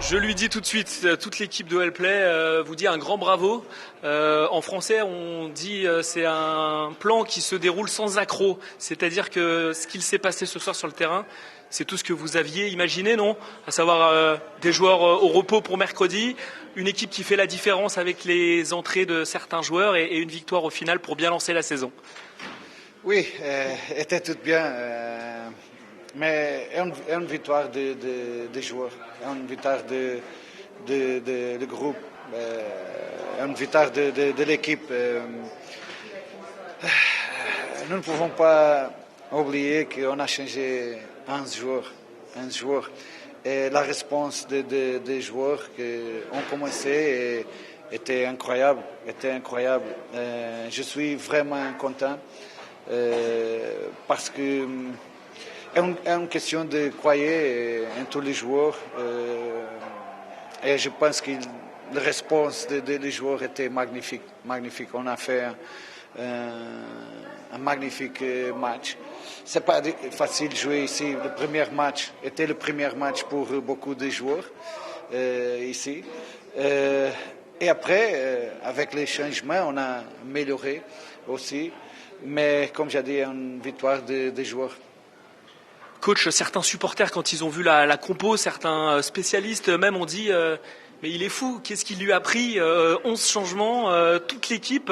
Je lui dis tout de suite, toute l'équipe de Wellplay vous dit un grand bravo. En français, on dit c'est un plan qui se déroule sans accroc. C'est-à-dire que ce qu'il s'est passé ce soir sur le terrain, c'est tout ce que vous aviez imaginé, non? À savoir des joueurs au repos pour mercredi, une équipe qui fait la différence avec les entrées de certains joueurs et une victoire au final pour bien lancer la saison. Oui, était tout bien. Mais une victoire des joueurs, une victoire de groupe, une victoire de l'équipe. Nous ne pouvons pas oublier qu'on a changé un joueur. Et la réponse des joueurs qui ont commencé était incroyable. Je suis vraiment content parce que c'est une question de croire en tous les joueurs et je pense que la réponse des joueurs était magnifique. On a fait un magnifique match. C'est pas facile de jouer ici. Le premier match était le premier match pour beaucoup de joueurs ici. Et après, avec les changements, on a amélioré aussi. Mais comme j'ai dit, une victoire des joueurs. Coach, certains supporters, quand ils ont vu la compo, certains spécialistes même ont dit mais il est fou, qu'est-ce qu'il lui a pris 11 changements, toute l'équipe,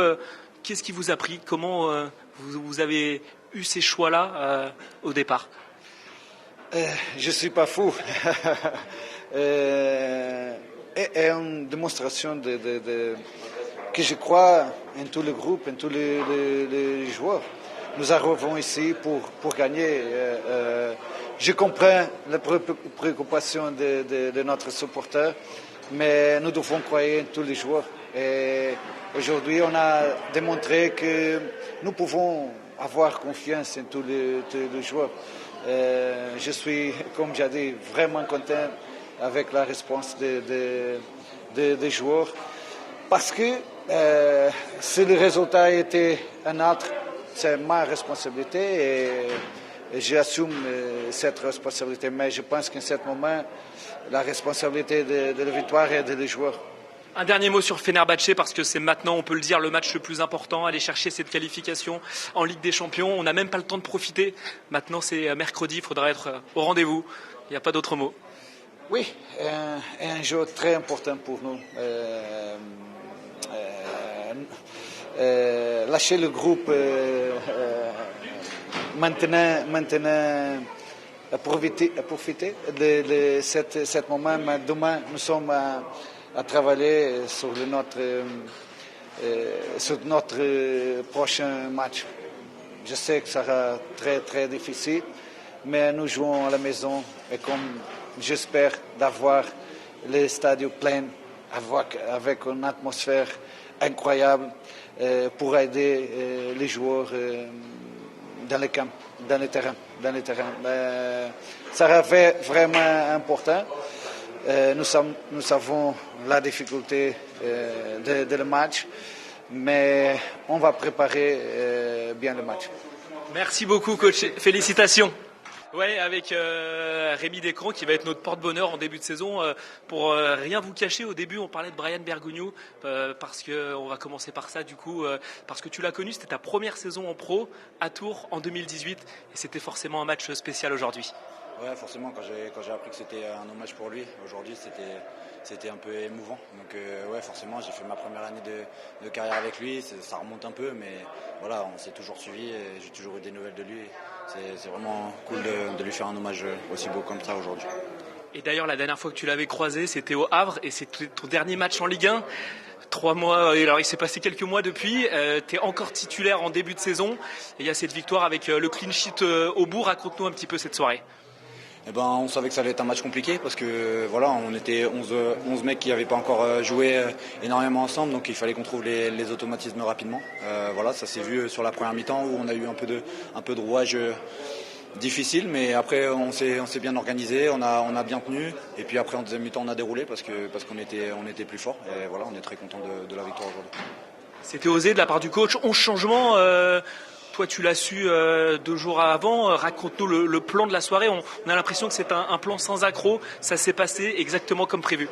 qu'est-ce qui vous a pris? Comment vous avez eu ces choix-là au départ? Je ne suis pas fou. Et une démonstration que je crois en tout le groupe, en tous les joueurs. Nous arrivons ici pour gagner. Je comprends la préoccupation de notre supporter, mais nous devons croire en tous les joueurs. Et aujourd'hui, on a démontré que nous pouvons avoir confiance en tous les joueurs. Je suis, comme j'ai dit, vraiment content avec la réponse des joueurs. Parce que si le résultat était un autre, c'est ma responsabilité et j'assume cette responsabilité. Mais je pense qu'en ce moment, la responsabilité de la victoire est des joueurs. Un dernier mot sur Fenerbahçe, parce que c'est maintenant, on peut le dire, le match le plus important, aller chercher cette qualification en Ligue des Champions. On n'a même pas le temps de profiter. Maintenant, c'est mercredi, il faudra être au rendez-vous. Il n'y a pas d'autre mot. Oui, un jeu très important pour nous. Lâcher le groupe maintenant profiter de ce moment. Mais demain, nous sommes à travailler sur notre prochain match. Je sais que ça sera très, très difficile, mais nous jouons à la maison et comme j'espère d'avoir le stade plein avec une atmosphère incroyable pour aider les joueurs dans les camps, dans les terrains. Ça sera vraiment important. Nous savons la difficulté de le match, mais on va préparer bien le match. Merci beaucoup, coach. Félicitations. Ouais, avec Rémi Descamps qui va être notre porte-bonheur en début de saison. Pour rien vous cacher, au début on parlait de Brian Bergogneau parce que on va commencer par ça du coup, parce que tu l'as connu, c'était ta première saison en pro à Tours en 2018 et c'était forcément un match spécial aujourd'hui. Ouais, forcément, quand j'ai appris que c'était un hommage pour lui, aujourd'hui c'était un peu émouvant. Donc ouais, forcément, j'ai fait ma première année de carrière avec lui, ça remonte un peu, mais voilà, on s'est toujours suivi et j'ai toujours eu des nouvelles de lui. C'est vraiment cool de lui faire un hommage aussi beau comme ça aujourd'hui. Et d'ailleurs, la dernière fois que tu l'avais croisé, c'était au Havre et c'était ton dernier match en Ligue 1. 3 mois, alors il s'est passé quelques mois depuis, tu es encore titulaire en début de saison et il y a cette victoire avec le clean sheet au bout. Raconte-nous un petit peu cette soirée. Eh ben, on savait que ça allait être un match compliqué parce que voilà, on était 11 mecs qui n'avaient pas encore joué énormément ensemble, donc il fallait qu'on trouve les automatismes rapidement. Voilà, ça s'est vu sur la première mi-temps où on a eu un peu de rouage difficile, mais après on s'est bien organisé, on a bien tenu, et puis après en deuxième mi-temps on a déroulé parce qu'on était plus fort. Et voilà, on est très content de la victoire aujourd'hui. C'était osé de la part du coach, 11 changements. Toi, tu l'as su 2 jours avant. Raconte-nous le plan de la soirée. On a l'impression que c'est un plan sans accroc. Ça s'est passé exactement comme prévu.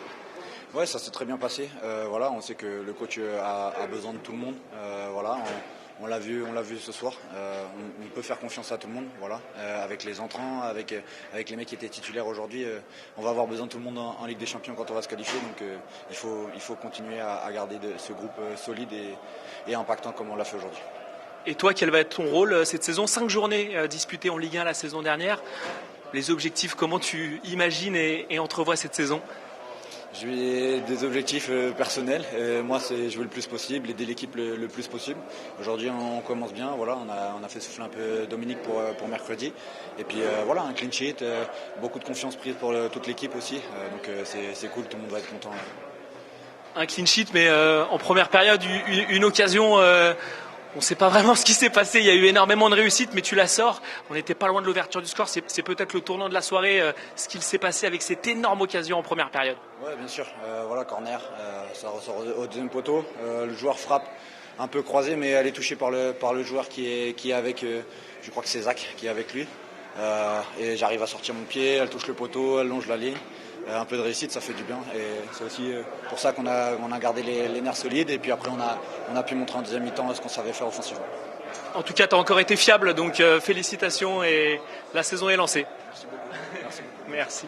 Ouais, ça s'est très bien passé. Voilà, on sait que le coach a besoin de tout le monde. Voilà, on l'a vu ce soir. On peut faire confiance à tout le monde. Voilà, avec les entrants, avec les mecs qui étaient titulaires aujourd'hui, on va avoir besoin de tout le monde en Ligue des Champions quand on va se qualifier. Donc il faut continuer à garder ce groupe solide et impactant comme on l'a fait aujourd'hui. Et toi, quel va être ton rôle cette saison? 5 journées disputées en Ligue 1 la saison dernière. Les objectifs, comment tu imagines et entrevois cette saison? J'ai des objectifs personnels. Moi, c'est jouer le plus possible, aider l'équipe le plus possible. Aujourd'hui, on commence bien. Voilà, on a fait souffler un peu Dominique pour mercredi. Et puis voilà, un clean sheet, beaucoup de confiance prise pour toute l'équipe aussi. Donc c'est cool, tout le monde va être content. Un clean sheet, mais en première période, une occasion. On ne sait pas vraiment ce qui s'est passé, il y a eu énormément de réussite, mais tu la sors. On n'était pas loin de l'ouverture du score, c'est peut-être le tournant de la soirée, ce qu'il s'est passé avec cette énorme occasion en première période. Oui, bien sûr. Voilà, corner, ça ressort au deuxième poteau. Le joueur frappe un peu croisé, mais elle est touchée par le joueur qui est avec, je crois que c'est Zach qui est avec lui. Et j'arrive à sortir mon pied, elle touche le poteau, elle longe la ligne. Un peu de réussite, ça fait du bien. Et c'est aussi pour ça qu'on a gardé les nerfs solides. Et puis après, on a pu montrer en deuxième mi-temps ce qu'on savait faire offensivement. En tout cas, tu as encore été fiable, donc félicitations et la saison est lancée. Merci beaucoup. Merci.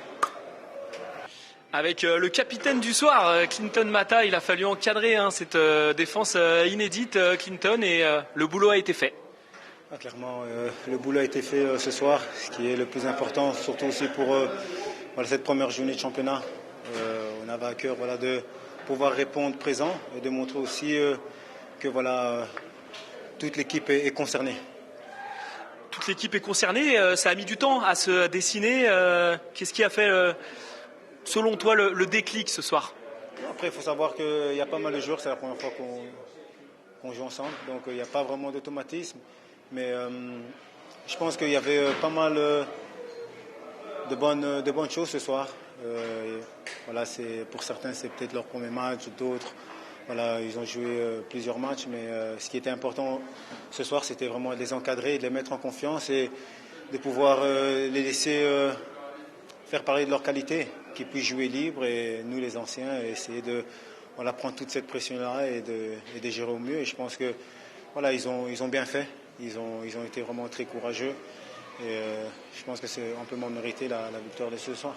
Avec le capitaine du soir, Clinton Mata, il a fallu encadrer cette défense inédite, Clinton, et le boulot a été fait. Clairement, le boulot a été fait ce soir, ce qui est le plus important, surtout aussi pour cette première journée de championnat. On avait à cœur de pouvoir répondre présent et de montrer aussi que toute l'équipe est concernée. Toute l'équipe est concernée, ça a mis du temps à se dessiner. Qu'est-ce qui a fait, selon toi, le déclic ce soir? Après, il faut savoir qu'il y a pas mal de joueurs, c'est la première fois qu'on joue ensemble, donc il n'y a pas vraiment d'automatisme. Mais je pense qu'il y avait pas mal de bonnes choses ce soir. Pour certains, c'est peut-être leur premier match, d'autres, ils ont joué plusieurs matchs. Mais ce qui était important ce soir, c'était vraiment de les encadrer, de les mettre en confiance et de pouvoir les laisser faire parler de leur qualité, qu'ils puissent jouer libre. Et nous, les anciens, essayer de prendre toute cette pression-là et de gérer au mieux. Et je pense que ils ont bien fait. Ils ont été vraiment très courageux et je pense que c'est amplement mérité la victoire de ce soir.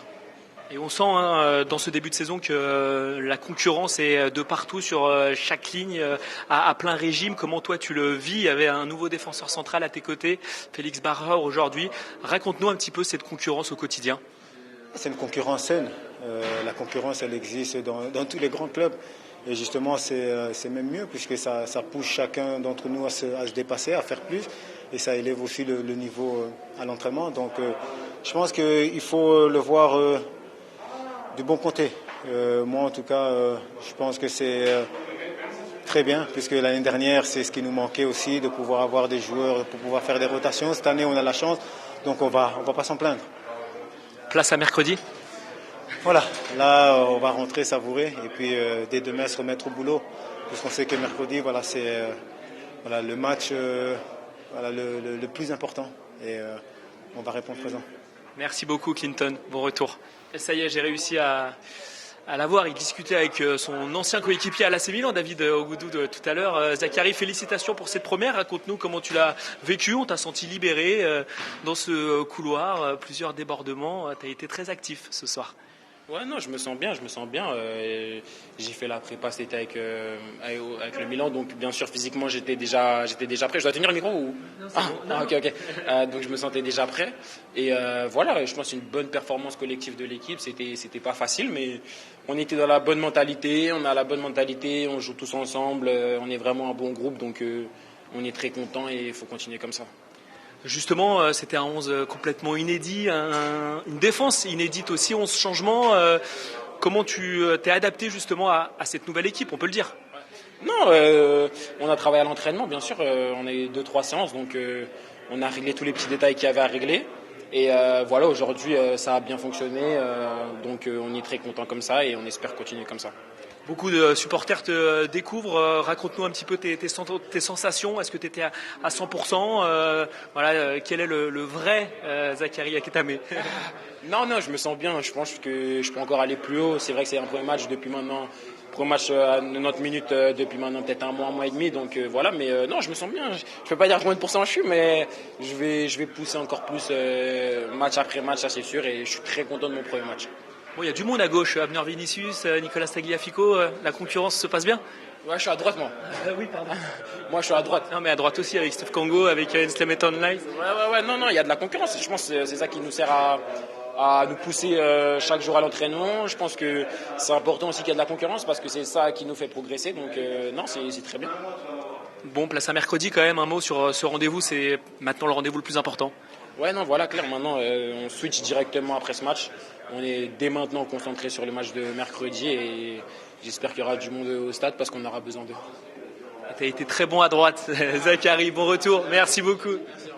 Et on sent dans ce début de saison que la concurrence est de partout sur chaque ligne à plein régime. Comment toi tu le vis? Il y avait un nouveau défenseur central à tes côtés, Félix Barreur aujourd'hui. Raconte-nous un petit peu cette concurrence au quotidien. C'est une concurrence saine. La concurrence, elle existe dans tous les grands clubs. Et justement, c'est même mieux puisque ça pousse chacun d'entre nous à se dépasser, à faire plus. Et ça élève aussi le niveau à l'entraînement. Donc, je pense qu'il faut le voir du bon côté. Moi, en tout cas, je pense que c'est très bien puisque l'année dernière, c'est ce qui nous manquait aussi, de pouvoir avoir des joueurs, pour pouvoir faire des rotations. Cette année, on a la chance, donc on va pas s'en plaindre. Place à mercredi. Voilà, là on va rentrer savourer et puis dès demain se remettre au boulot puisqu'on sait que mercredi c'est le match le plus important et on va répondre présent. Merci beaucoup Clinton, bon retour. Et ça y est, j'ai réussi à l'avoir. Il discutait avec son ancien coéquipier à l'AC Milan, David Ogoudou, tout à l'heure. Zachary, félicitations pour cette première. Raconte-nous comment tu l'as vécu. On t'a senti libéré dans ce couloir, plusieurs débordements. Tu as été très actif ce soir. Ouais, non, je me sens bien. J'ai fait la prépa, c'était avec le Milan, donc bien sûr physiquement j'étais déjà prêt. Je dois tenir le micro ou non, ok. Donc je me sentais déjà prêt. Et voilà, je pense que c'est une bonne performance collective de l'équipe. C'était pas facile, mais on était dans la bonne mentalité. On a la bonne mentalité, on joue tous ensemble. On est vraiment un bon groupe, donc on est très content et il faut continuer comme ça. Justement, c'était un 11 complètement inédit, une défense inédite aussi, 11 changements. Comment tu t'es adapté justement à cette nouvelle équipe, on peut le dire? Non, on a travaillé à l'entraînement, bien sûr. On a eu 2-3 séances, donc on a réglé tous les petits détails qu'il y avait à régler. Et voilà, aujourd'hui, ça a bien fonctionné. Donc on est très content comme ça et on espère continuer comme ça. Beaucoup de supporters te découvrent. Raconte-nous un petit peu tes sensations. Est-ce que tu étais à 100% quel est le vrai Zachary Aketame? Non, je me sens bien. Je pense que je peux encore aller plus haut. C'est vrai que c'est un premier match depuis maintenant. Premier match à 90 minutes depuis maintenant peut-être un mois et demi. Donc voilà, mais non, je me sens bien. Je peux pas dire combien de pourcents je suis, mais je vais pousser encore plus match après match, ça c'est sûr. Et je suis très content de mon premier match. Bon, il y a du monde à gauche, Abner Vinicius, Nicolas Tagliafico, la concurrence se passe bien? Ouais, je suis à droite, moi. Oui, pardon. Moi, je suis à droite. Non, mais à droite aussi, avec Steph Congo, avec Enslemet Online. Ouais, non, il y a de la concurrence. Je pense que c'est ça qui nous sert à nous pousser chaque jour à l'entraînement. Je pense que c'est important aussi qu'il y ait de la concurrence parce que c'est ça qui nous fait progresser. Donc, non, c'est très bien. Bon, place à mercredi quand même, un mot sur ce rendez-vous, c'est maintenant le rendez-vous le plus important. Ouais, non, voilà, clair. Maintenant, on switch directement après ce match. On est dès maintenant concentré sur le match de mercredi et j'espère qu'il y aura du monde au stade parce qu'on aura besoin d'eux. Tu as été très bon à droite, Zachary. Bon retour. Merci beaucoup. Merci.